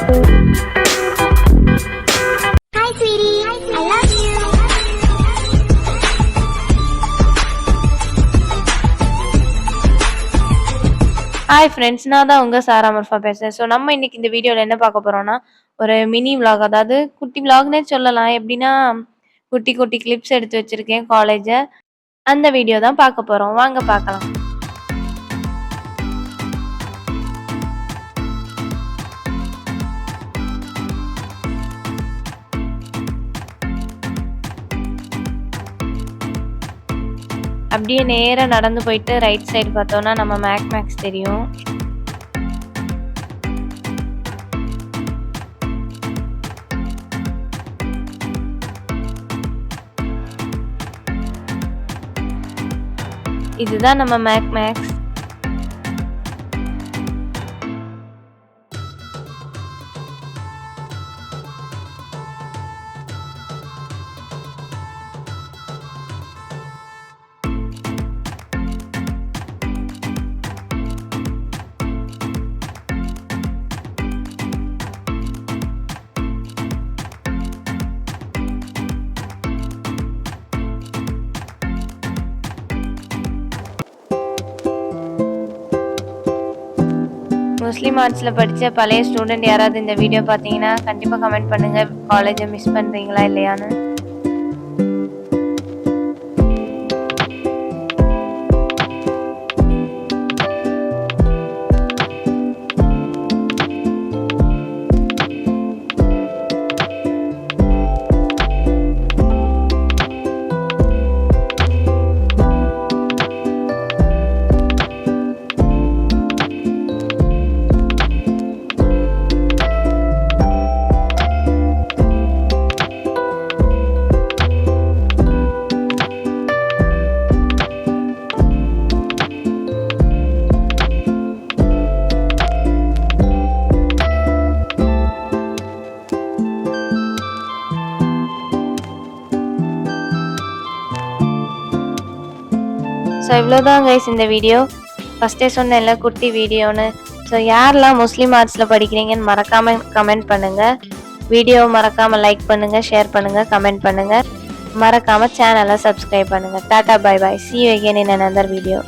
Hi sweetie, I love you. Hi friends, நான் தான் உங்கள் சாரா மர்ஃபா பேசுகிறேன். ஸோ நம்ம இன்னைக்கு இந்த வீடியோவில் என்ன பார்க்க போகிறோம்னா, ஒரு மினி விலாக், அதாவது குட்டி விலாக்னே சொல்லலாம். எப்படின்னா, குட்டி குட்டி கிளிப்ஸ் எடுத்து வச்சுருக்கேன் காலேஜை. அந்த வீடியோ தான் பார்க்க போகிறோம். வாங்க பார்க்கலாம். அப்படியே நேராக நடந்து போயிட்டு ரைட் சைடு பார்த்தோன்னா நம்ம மேக்ஸ் தெரியும். இதுதான் நம்ம மேக்ஸ். முஸ்லீம் ஆர்ட்ஸில் படித்த பழைய ஸ்டூடெண்ட் யாராவது இந்த வீடியோ பார்த்தீங்கன்னா கண்டிப்பாக கமெண்ட் பண்ணுங்கள், காலேஜை மிஸ் பண்ணுறீங்களா இல்லையான்னு. ஸோ இவ்வளோதான் கைஸ் இந்த வீடியோ. ஃபஸ்ட்டே சொன்னேன்ல குட்டி வீடியோன்னு. ஸோ யாரெல்லாம் முஸ்லீம் ஆர்ட்ஸில் படிக்கிறீங்கன்னு மறக்காமல் கமெண்ட் பண்ணுங்கள். வீடியோவை மறக்காமல் லைக் பண்ணுங்கள், ஷேர் பண்ணுங்கள், கமெண்ட் பண்ணுங்கள். மறக்காமல் சேனலை சப்ஸ்கிரைப் பண்ணுங்கள். Tata, bye bye. See you again in another video.